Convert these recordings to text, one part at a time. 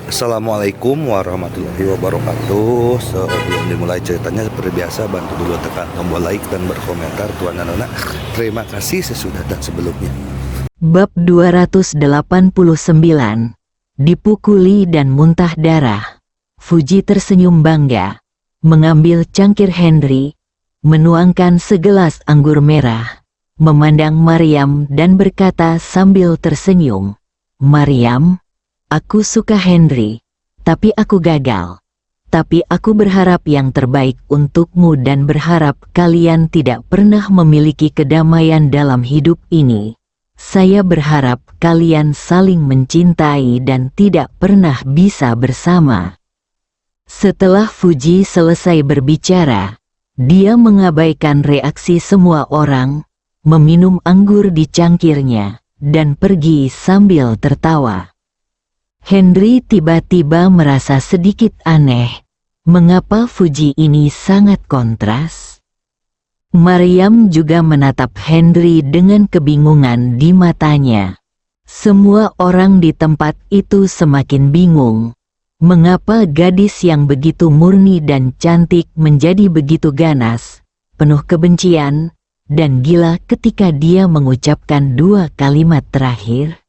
Assalamualaikum warahmatullahi wabarakatuh. Sebelum dimulai ceritanya, seperti biasa bantu dulu tekan tombol like dan berkomentar tuan dan anak. Terima kasih sesudah dan sebelumnya. Bab 289. Dipukuli dan muntah darah. Fuji tersenyum bangga, mengambil cangkir Henry, menuangkan segelas anggur merah, memandang Maryam dan berkata sambil tersenyum, "Maryam, aku suka Henry, tapi aku gagal. Tapi aku berharap yang terbaik untukmu dan berharap kalian tidak pernah memiliki kedamaian dalam hidup ini. Saya berharap kalian saling mencintai dan tidak pernah bisa bersama." Setelah Fuji selesai berbicara, dia mengabaikan reaksi semua orang, meminum anggur di cangkirnya, dan pergi sambil tertawa. Henry tiba-tiba merasa sedikit aneh. Mengapa Fuji ini sangat kontras? Maryam juga menatap Henry dengan kebingungan di matanya. Semua orang di tempat itu semakin bingung. Mengapa gadis yang begitu murni dan cantik menjadi begitu ganas, penuh kebencian, dan gila ketika dia mengucapkan dua kalimat terakhir?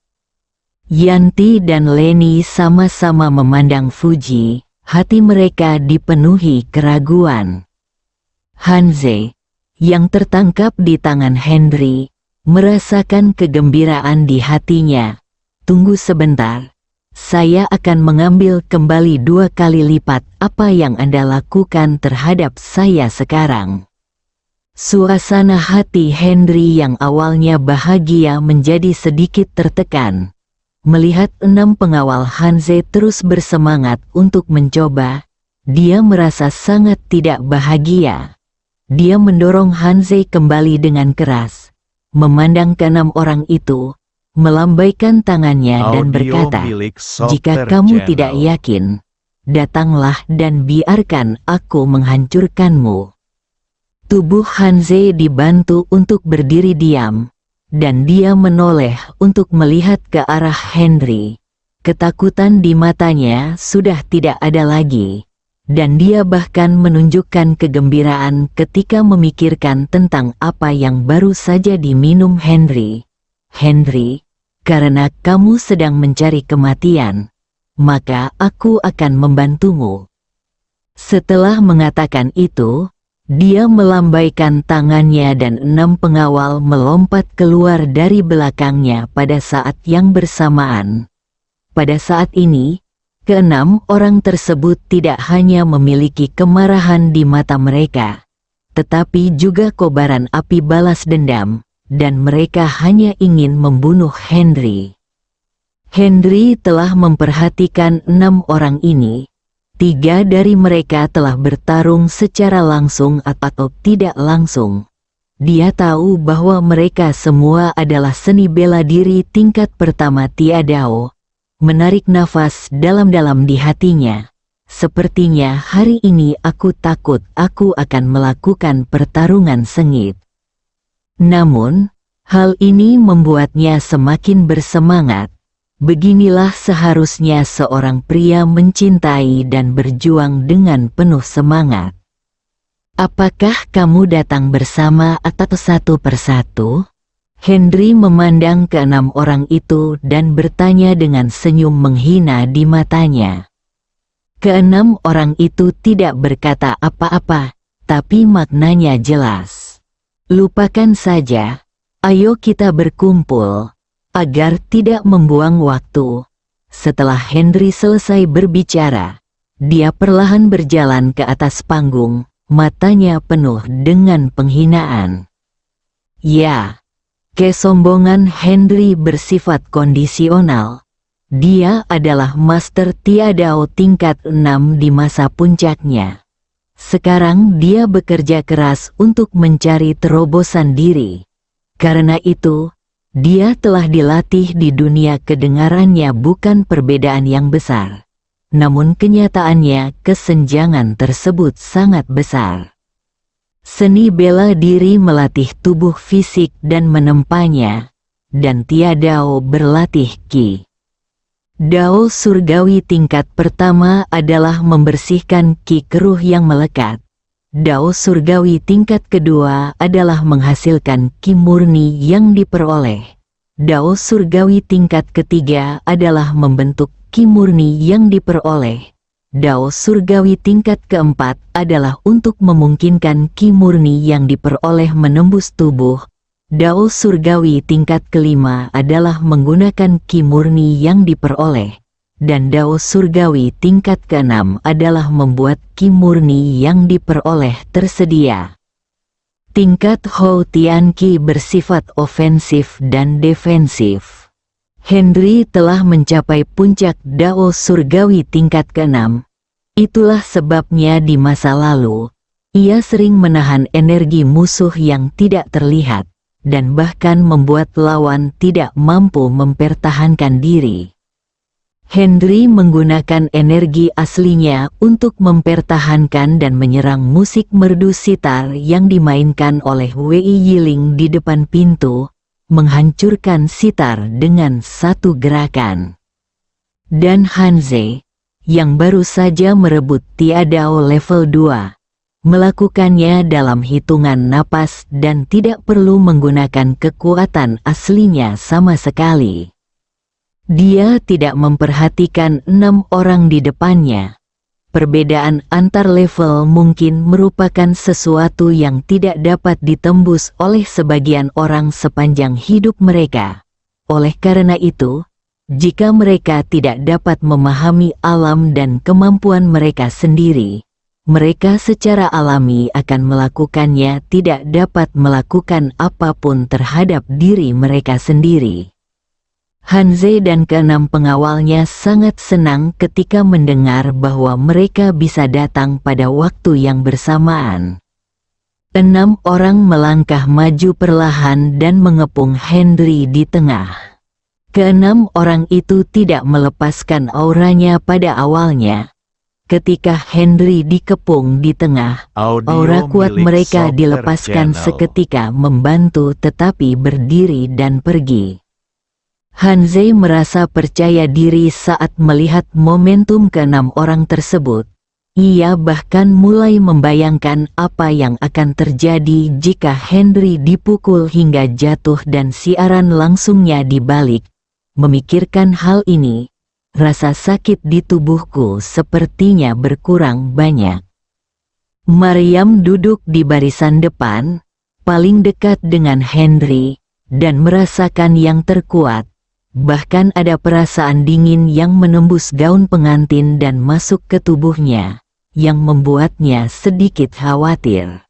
Yanti dan Leni sama-sama memandang Fuji, hati mereka dipenuhi keraguan. Hanze, yang tertangkap di tangan Henry, merasakan kegembiraan di hatinya. "Tunggu sebentar, saya akan mengambil kembali 2 kali lipat apa yang Anda lakukan terhadap saya sekarang." Suasana hati Henry yang awalnya bahagia menjadi sedikit tertekan. Melihat 6 pengawal Hanze terus bersemangat untuk mencoba, dia merasa sangat tidak bahagia. Dia mendorong Hanze kembali dengan keras, memandang ke-6 orang itu, melambaikan tangannya dan berkata, "Jika kamu tidak yakin, datanglah dan biarkan aku menghancurkanmu." Tubuh Hanze dibantu untuk berdiri diam, dan dia menoleh untuk melihat ke arah Henry. Ketakutan di matanya sudah tidak ada lagi, dan dia bahkan menunjukkan kegembiraan ketika memikirkan tentang apa yang baru saja diminum Henry. "Henry, karena kamu sedang mencari kematian, maka aku akan membantumu." Setelah mengatakan itu, dia melambaikan tangannya dan 6 pengawal melompat keluar dari belakangnya pada saat yang bersamaan. Pada saat ini, ke-6 orang tersebut tidak hanya memiliki kemarahan di mata mereka, tetapi juga kobaran api balas dendam, dan mereka hanya ingin membunuh Henry. Henry telah memperhatikan 6 orang ini. 3 dari mereka telah bertarung secara langsung atau tidak langsung. Dia tahu bahwa mereka semua adalah seni bela diri tingkat pertama Tiadao. Menarik nafas dalam-dalam di hatinya. "Sepertinya hari ini aku takut aku akan melakukan pertarungan sengit." Namun, hal ini membuatnya semakin bersemangat. Beginilah seharusnya seorang pria mencintai dan berjuang dengan penuh semangat. "Apakah kamu datang bersama atau satu persatu?" Henry memandang ke-6 orang itu dan bertanya dengan senyum menghina di matanya. Ke-6 orang itu tidak berkata apa-apa, tapi maknanya jelas. "Lupakan saja, ayo kita berkumpul." Agar tidak membuang waktu, setelah Henry selesai berbicara, dia perlahan berjalan ke atas panggung, matanya penuh dengan penghinaan. Ya, kesombongan Henry bersifat kondisional. Dia adalah Master Tiadao tingkat 6 di masa puncaknya. Sekarang dia bekerja keras untuk mencari terobosan diri. Karena itu, dia telah dilatih di dunia kedengarannya bukan perbedaan yang besar. Namun kenyataannya kesenjangan tersebut sangat besar. Seni bela diri melatih tubuh fisik dan menempanya, dan Tiadao berlatih Qi. Dao surgawi tingkat pertama adalah membersihkan ki keruh yang melekat. Dao surgawi tingkat kedua adalah menghasilkan ki murni yang diperoleh. Dao surgawi tingkat ketiga adalah membentuk ki murni yang diperoleh. Dao surgawi tingkat keempat adalah untuk memungkinkan ki murni yang diperoleh menembus tubuh. Dao surgawi tingkat kelima adalah menggunakan ki murni yang diperoleh. Dan dao surgawi tingkat keenam adalah membuat ki murni yang diperoleh tersedia. Tingkat Hou Tian Qi bersifat ofensif dan defensif. Henry telah mencapai puncak dao surgawi tingkat keenam. Itulah sebabnya di masa lalu, ia sering menahan energi musuh yang tidak terlihat, dan bahkan membuat lawan tidak mampu mempertahankan diri. Henry menggunakan energi aslinya untuk mempertahankan dan menyerang musik merdu sitar yang dimainkan oleh Wei Yiling di depan pintu, menghancurkan sitar dengan satu gerakan. Dan Hanze, yang baru saja merebut Tiadao level 2, melakukannya dalam hitungan napas dan tidak perlu menggunakan kekuatan aslinya sama sekali. Dia tidak memperhatikan 6 orang di depannya. Perbedaan antar level mungkin merupakan sesuatu yang tidak dapat ditembus oleh sebagian orang sepanjang hidup mereka. Oleh karena itu, jika mereka tidak dapat memahami alam dan kemampuan mereka sendiri, mereka secara alami akan melakukannya, tidak dapat melakukan apapun terhadap diri mereka sendiri. Hanze dan keenam pengawalnya sangat senang ketika mendengar bahwa mereka bisa datang pada waktu yang bersamaan. 6 orang melangkah maju perlahan dan mengepung Henry di tengah. Keenam orang itu tidak melepaskan auranya pada awalnya. Ketika Henry dikepung di tengah, aura kuat mereka dilepaskan seketika, membantu tetapi berdiri dan pergi. Hanze merasa percaya diri saat melihat momentum keenam orang tersebut. Ia bahkan mulai membayangkan apa yang akan terjadi jika Henry dipukul hingga jatuh dan siaran langsungnya dibalik. Memikirkan hal ini, rasa sakit di tubuhku sepertinya berkurang banyak. Maryam duduk di barisan depan, paling dekat dengan Henry, dan merasakan yang terkuat. Bahkan ada perasaan dingin yang menembus gaun pengantin dan masuk ke tubuhnya, yang membuatnya sedikit khawatir.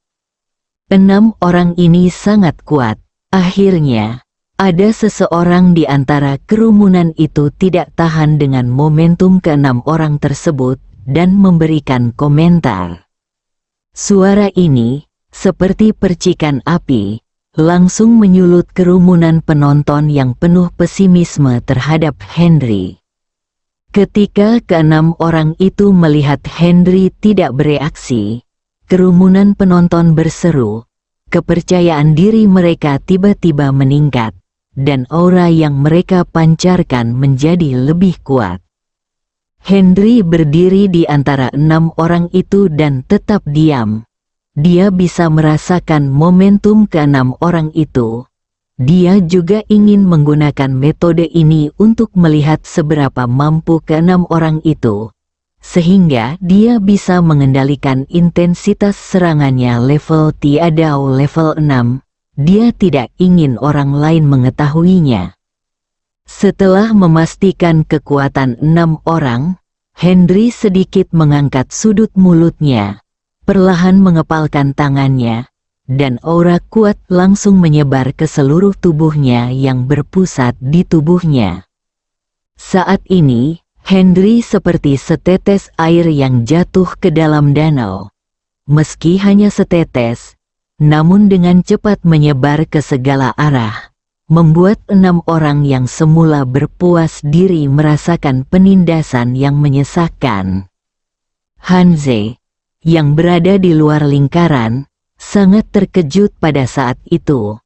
6 orang ini sangat kuat. Akhirnya, ada seseorang di antara kerumunan itu tidak tahan dengan momentum ke-6 orang tersebut dan memberikan komentar. Suara ini, seperti percikan api, langsung menyulut kerumunan penonton yang penuh pesimisme terhadap Henry. Ketika ke-6 orang itu melihat Henry tidak bereaksi, kerumunan penonton berseru, kepercayaan diri mereka tiba-tiba meningkat, dan aura yang mereka pancarkan menjadi lebih kuat. Henry berdiri di antara 6 orang itu dan tetap diam. Dia bisa merasakan momentum ke-6 orang itu. Dia juga ingin menggunakan metode ini untuk melihat seberapa mampu ke-6 orang itu, sehingga dia bisa mengendalikan intensitas serangannya level Tiadao level 6. Dia tidak ingin orang lain mengetahuinya. Setelah memastikan kekuatan 6 orang, Henry sedikit mengangkat sudut mulutnya, perlahan mengepalkan tangannya, dan aura kuat langsung menyebar ke seluruh tubuhnya yang berpusat di tubuhnya. Saat ini, Henry seperti setetes air yang jatuh ke dalam danau. Meski hanya setetes, namun dengan cepat menyebar ke segala arah, membuat 6 orang yang semula berpuas diri merasakan penindasan yang menyesakkan. Hanze, yang berada di luar lingkaran, sangat terkejut pada saat itu.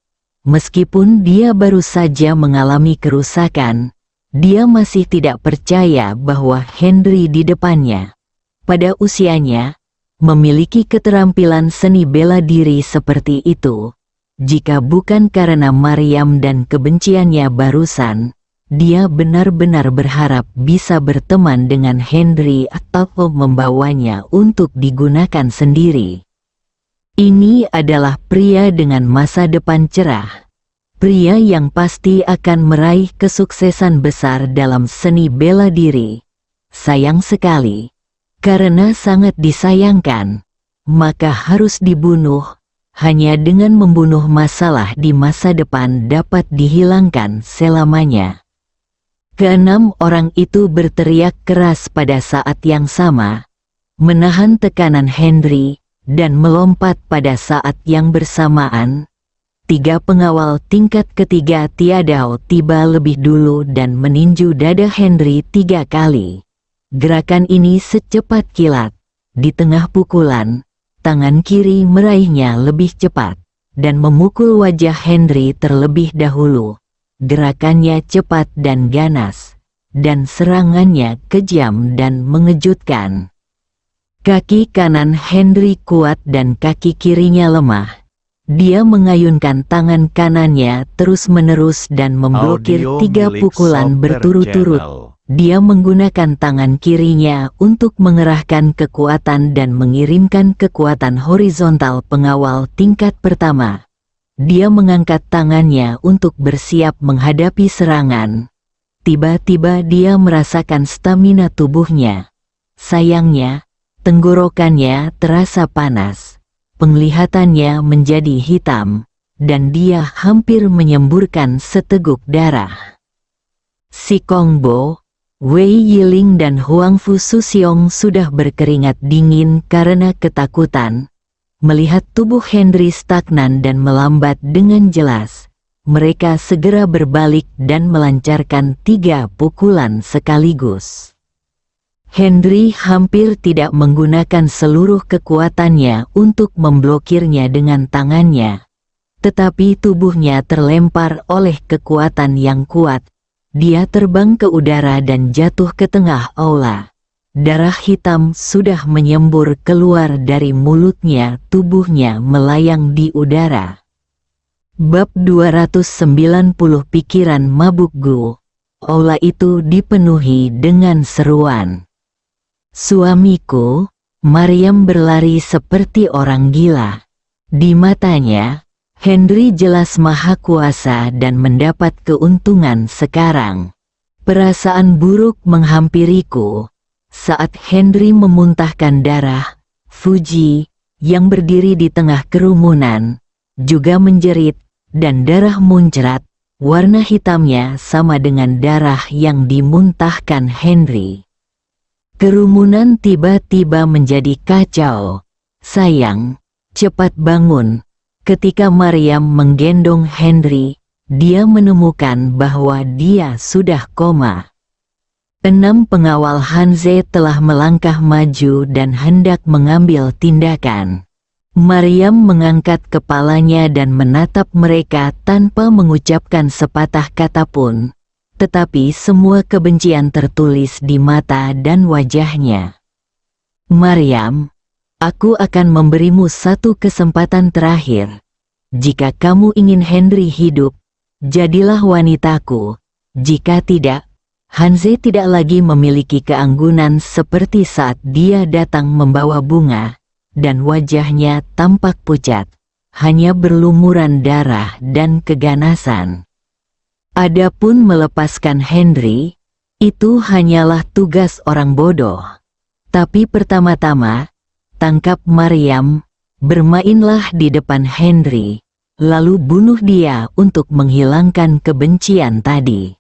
Meskipun dia baru saja mengalami kerusakan, Dia masih tidak percaya bahwa Henry di depannya, pada usianya, memiliki keterampilan seni bela diri seperti itu. Jika bukan karena Maryam dan kebenciannya barusan, dia benar-benar berharap bisa berteman dengan Henry atau membawanya untuk digunakan sendiri. Ini adalah pria dengan masa depan cerah. Pria yang pasti akan meraih kesuksesan besar dalam seni bela diri. Sayang sekali, karena sangat disayangkan, maka harus dibunuh. Hanya dengan membunuh masalah di masa depan dapat dihilangkan selamanya. Keenam orang itu berteriak keras pada saat yang sama, menahan tekanan Henry, dan melompat pada saat yang bersamaan. 3 pengawal tingkat ketiga Tiadao tiba lebih dulu dan meninju dada Henry 3 kali. Gerakan ini secepat kilat. Di tengah pukulan, tangan kiri meraihnya lebih cepat, dan memukul wajah Henry terlebih dahulu. Gerakannya cepat dan ganas, dan serangannya kejam dan mengejutkan. Kaki kanan Henry kuat dan kaki kirinya lemah. Dia mengayunkan tangan kanannya terus-menerus dan memblokir 3 pukulan berturut-turut. Dia menggunakan tangan kirinya untuk mengerahkan kekuatan dan mengirimkan kekuatan horizontal pengawal tingkat pertama. Dia mengangkat tangannya untuk bersiap menghadapi serangan. Tiba-tiba dia merasakan stamina tubuhnya. Sayangnya, tenggorokannya terasa panas. Penglihatannya menjadi hitam, dan dia hampir menyemburkan seteguk darah. Si Kongbo, Wei Yiling dan Huangfu Susiong sudah berkeringat dingin karena ketakutan. Melihat tubuh Henry stagnan dan melambat dengan jelas, mereka segera berbalik dan melancarkan 3 pukulan sekaligus. Henry hampir tidak menggunakan seluruh kekuatannya untuk memblokirnya dengan tangannya, tetapi tubuhnya terlempar oleh kekuatan yang kuat. Dia terbang ke udara dan jatuh ke tengah aula. Darah hitam sudah menyembur keluar dari mulutnya, tubuhnya melayang di udara. Bab 290 Pikiran Mabuk Gu. Aula itu dipenuhi dengan seruan. Suamiku, Maryam berlari seperti orang gila. Di matanya, Henry jelas maha kuasa dan mendapat keuntungan sekarang. Perasaan buruk menghampiriku. Saat Henry memuntahkan darah, Fuji, yang berdiri di tengah kerumunan, juga menjerit, dan darah muncrat. Warna hitamnya sama dengan darah yang dimuntahkan Henry. Kerumunan tiba-tiba menjadi kacau. Sayang, cepat bangun. Ketika Maryam menggendong Henry, dia menemukan bahwa dia sudah koma. 6 pengawal Hanze telah melangkah maju dan hendak mengambil tindakan. Maryam mengangkat kepalanya dan menatap mereka tanpa mengucapkan sepatah kata pun, tetapi semua kebencian tertulis di mata dan wajahnya. Maryam, aku akan memberimu 1 kesempatan terakhir. Jika kamu ingin Henry hidup, jadilah wanitaku. Jika tidak, Hanze tidak lagi memiliki keanggunan seperti saat dia datang membawa bunga, dan wajahnya tampak pucat, hanya berlumuran darah dan keganasan. Adapun melepaskan Henry, itu hanyalah tugas orang bodoh. Tapi pertama-tama, tangkap Maryam, bermainlah di depan Henry, lalu bunuh dia untuk menghilangkan kebencian tadi.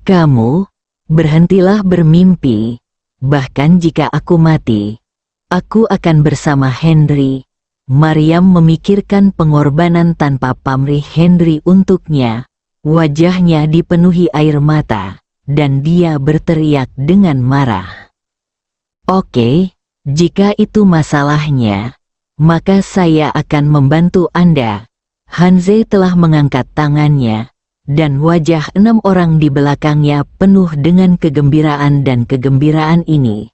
Kamu, berhentilah bermimpi, bahkan jika aku mati, aku akan bersama Henry. Maryam memikirkan pengorbanan tanpa pamrih Henry untuknya, wajahnya dipenuhi air mata, dan dia berteriak dengan marah. Oke, jika itu masalahnya, maka saya akan membantu Anda. Hanze telah mengangkat tangannya, dan wajah 6 orang di belakangnya penuh dengan kegembiraan dan kegembiraan ini.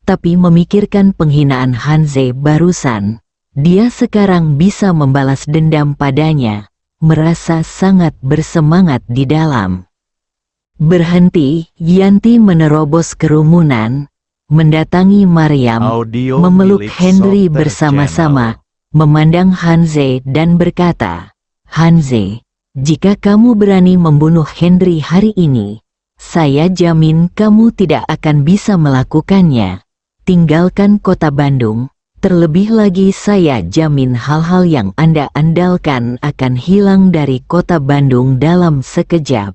Tapi memikirkan penghinaan Hanze barusan, dia sekarang bisa membalas dendam padanya, merasa sangat bersemangat di dalam. Berhenti, Yanti menerobos kerumunan, mendatangi Maryam, Audio memeluk milik Henry Softer bersama-sama, Channel. memandang Hanze dan berkata, "Hanze, jika kamu berani membunuh Henry hari ini, saya jamin kamu tidak akan bisa melakukannya. Tinggalkan kota Bandung, terlebih lagi saya jamin hal-hal yang Anda andalkan akan hilang dari kota Bandung dalam sekejap.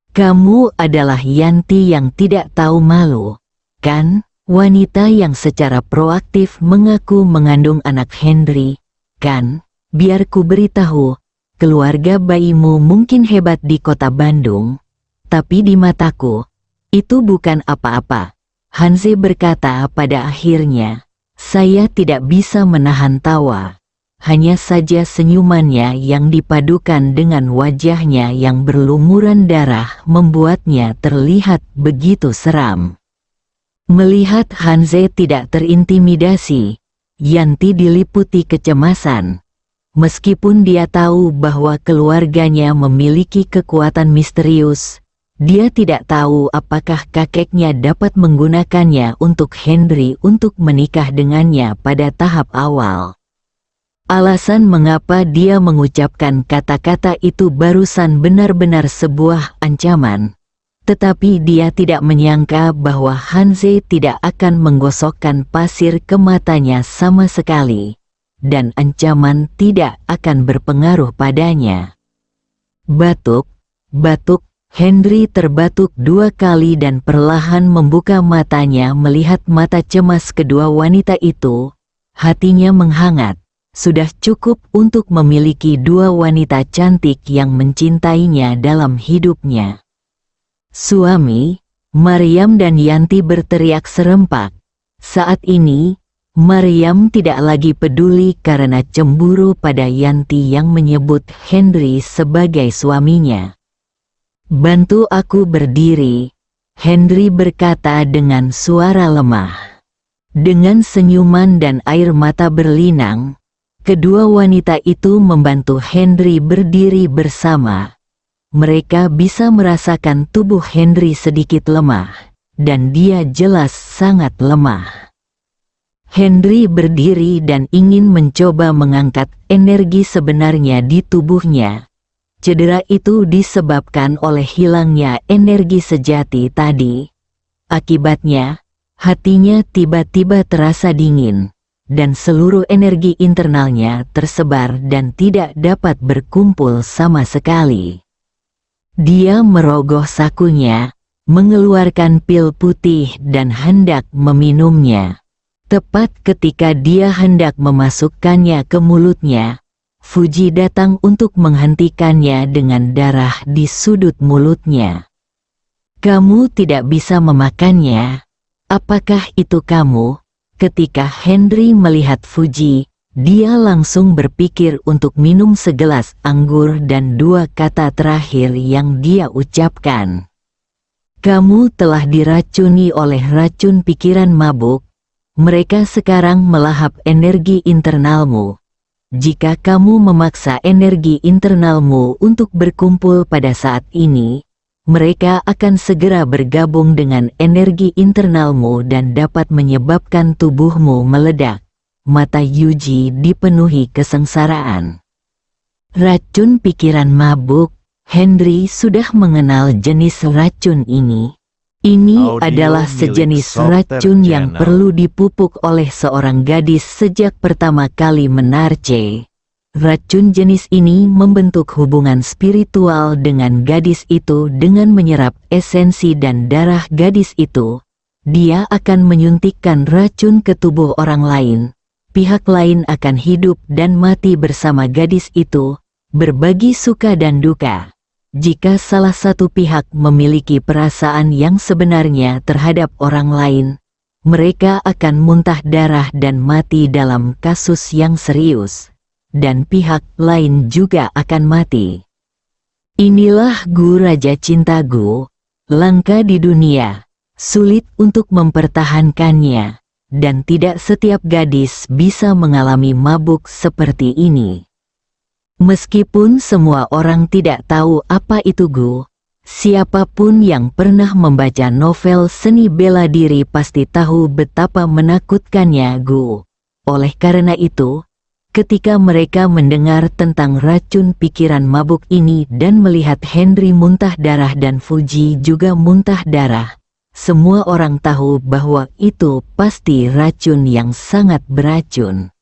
Kamu adalah Yanti yang tidak tahu malu, kan? Wanita yang secara proaktif mengaku mengandung anak Henry, kan? Biar ku beritahu, keluarga bayimu mungkin hebat di kota Bandung, tapi di mataku, itu bukan apa-apa." Hanze berkata pada akhirnya, "Saya tidak bisa menahan tawa." Hanya saja senyumannya yang dipadukan dengan wajahnya yang berlumuran darah membuatnya terlihat begitu seram. Melihat Hanze tidak terintimidasi, Yanti diliputi kecemasan. Meskipun dia tahu bahwa keluarganya memiliki kekuatan misterius, dia tidak tahu apakah kakeknya dapat menggunakannya untuk Henry untuk menikah dengannya pada tahap awal. Alasan mengapa dia mengucapkan kata-kata itu barusan benar-benar sebuah ancaman. Tetapi dia tidak menyangka bahwa Hanze tidak akan menggosokkan pasir ke matanya sama sekali, dan ancaman tidak akan berpengaruh padanya. Batuk, batuk, Henry terbatuk 2 kali dan perlahan membuka matanya melihat mata cemas kedua wanita itu. Hatinya menghangat. Sudah cukup untuk memiliki 2 wanita cantik yang mencintainya dalam hidupnya. Suami, Maryam dan Yanti berteriak serempak. Saat ini, Maryam tidak lagi peduli karena cemburu pada Yanti yang menyebut Henry sebagai suaminya. "Bantu aku berdiri," Henry berkata dengan suara lemah. Dengan senyuman dan air mata berlinang, kedua wanita itu membantu Henry berdiri bersama. Mereka bisa merasakan tubuh Henry sedikit lemah, dan dia jelas sangat lemah. Henry berdiri dan ingin mencoba mengangkat energi sebenarnya di tubuhnya. Cedera itu disebabkan oleh hilangnya energi sejati tadi. Akibatnya, hatinya tiba-tiba terasa dingin, dan seluruh energi internalnya tersebar dan tidak dapat berkumpul sama sekali. Dia merogoh sakunya, mengeluarkan pil putih dan hendak meminumnya. Tepat ketika dia hendak memasukkannya ke mulutnya, Fuji datang untuk menghentikannya dengan darah di sudut mulutnya. "Kamu tidak bisa memakannya. Apakah itu kamu?" Ketika Henry melihat Fuji, dia langsung berpikir untuk minum segelas anggur dan 2 kata terakhir yang dia ucapkan. "Kamu telah diracuni oleh racun pikiran mabuk. Mereka sekarang melahap energi internalmu. Jika kamu memaksa energi internalmu untuk berkumpul pada saat ini, mereka akan segera bergabung dengan energi internalmu dan dapat menyebabkan tubuhmu meledak." Mata Yuji dipenuhi kesengsaraan. Racun pikiran mabuk. Henry sudah mengenal jenis racun ini. Ini Audio adalah milik sejenis Softer racun yang Channel. perlu dipupuk oleh seorang gadis sejak pertama kali menarce. Racun jenis ini membentuk hubungan spiritual dengan gadis itu dengan menyerap esensi dan darah gadis itu. Dia akan menyuntikkan racun ke tubuh orang lain. Pihak lain akan hidup dan mati bersama gadis itu, berbagi suka dan duka. Jika salah satu pihak memiliki perasaan yang sebenarnya terhadap orang lain, mereka akan muntah darah dan mati dalam kasus yang serius, dan pihak lain juga akan mati. Inilah Gu Raja Cinta Gu, langka di dunia, sulit untuk mempertahankannya, dan tidak setiap gadis bisa mengalami mabuk seperti ini. Meskipun semua orang tidak tahu apa itu Gu, siapapun yang pernah membaca novel seni bela diri pasti tahu betapa menakutkannya Gu. Oleh karena itu, ketika mereka mendengar tentang racun pikiran mabuk ini dan melihat Henry muntah darah dan Fuji juga muntah darah, semua orang tahu bahwa itu pasti racun yang sangat beracun.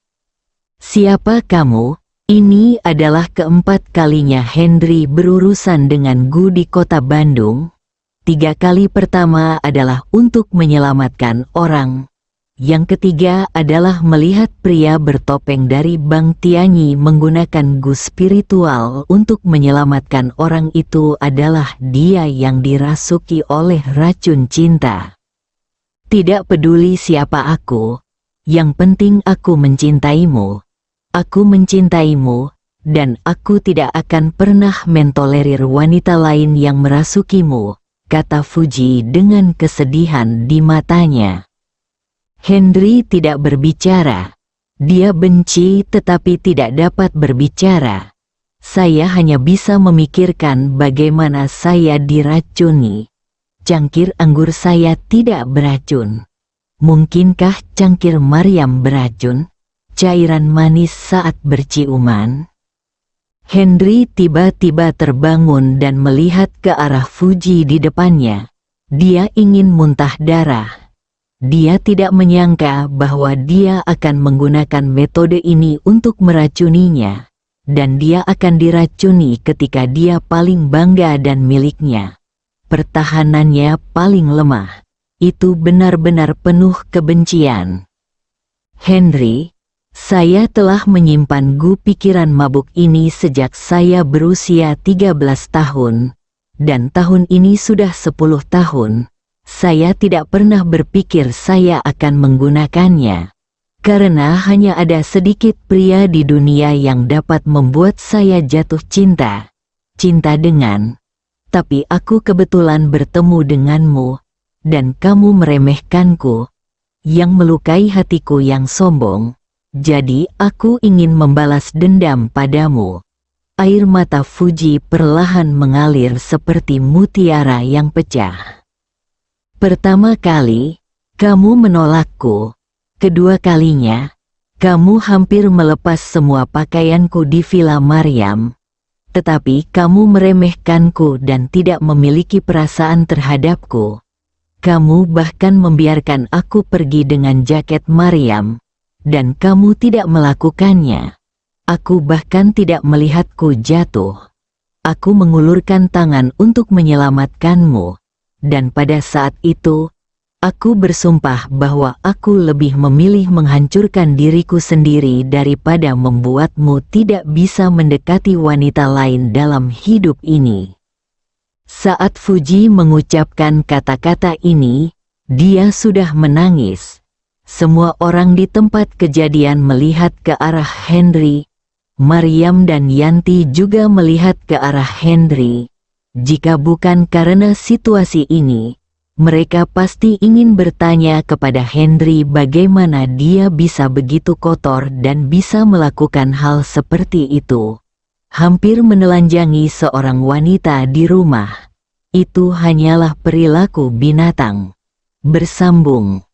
Siapa kamu? Ini adalah keempat kalinya Henry berurusan dengan Gu di kota Bandung. 3 kali pertama adalah untuk menyelamatkan orang. Yang ketiga adalah melihat pria bertopeng dari Bang Tianyi menggunakan Gu spiritual untuk menyelamatkan orang. Itu adalah dia yang dirasuki oleh racun cinta. Tidak peduli siapa aku, yang penting aku mencintaimu. Aku mencintaimu, dan aku tidak akan pernah mentolerir wanita lain yang merasukimu, kata Fuji dengan kesedihan di matanya. Henry tidak berbicara. Dia benci tetapi tidak dapat berbicara. Saya hanya bisa memikirkan bagaimana saya diracuni. Cangkir anggur saya tidak beracun. Mungkinkah cangkir Maryam beracun? Cairan manis saat berciuman? Henry tiba-tiba terbangun dan melihat ke arah Fuji di depannya. Dia ingin muntah darah. Dia tidak menyangka bahwa dia akan menggunakan metode ini untuk meracuninya, dan dia akan diracuni ketika dia paling bangga dan miliknya. Pertahanannya paling lemah. Itu benar-benar penuh kebencian. Henry, saya telah menyimpan Gu pikiran mabuk ini sejak saya berusia 13 tahun, dan tahun ini sudah 10 tahun. Saya tidak pernah berpikir saya akan menggunakannya, karena hanya ada sedikit pria di dunia yang dapat membuat saya jatuh cinta dengan. Tapi aku kebetulan bertemu denganmu, dan kamu meremehkanku, yang melukai hatiku yang sombong. Jadi aku ingin membalas dendam padamu. Air mata Fuji perlahan mengalir seperti mutiara yang pecah. Pertama kali, kamu menolakku. Kedua kalinya, kamu hampir melepas semua pakaianku di Villa Maryam. Tetapi kamu meremehkanku dan tidak memiliki perasaan terhadapku. Kamu bahkan membiarkan aku pergi dengan jaket Maryam, dan kamu tidak melakukannya. Aku bahkan tidak melihatku jatuh. Aku mengulurkan tangan untuk menyelamatkanmu. Dan pada saat itu, aku bersumpah bahwa aku lebih memilih menghancurkan diriku sendiri daripada membuatmu tidak bisa mendekati wanita lain dalam hidup ini. Saat Fuji mengucapkan kata-kata ini, dia sudah menangis. Semua orang di tempat kejadian melihat ke arah Henry. Maryam dan Yanti juga melihat ke arah Henry. Jika bukan karena situasi ini, mereka pasti ingin bertanya kepada Henry bagaimana dia bisa begitu kotor dan bisa melakukan hal seperti itu. Hampir menelanjangi seorang wanita di rumah. Itu hanyalah perilaku binatang. Bersambung.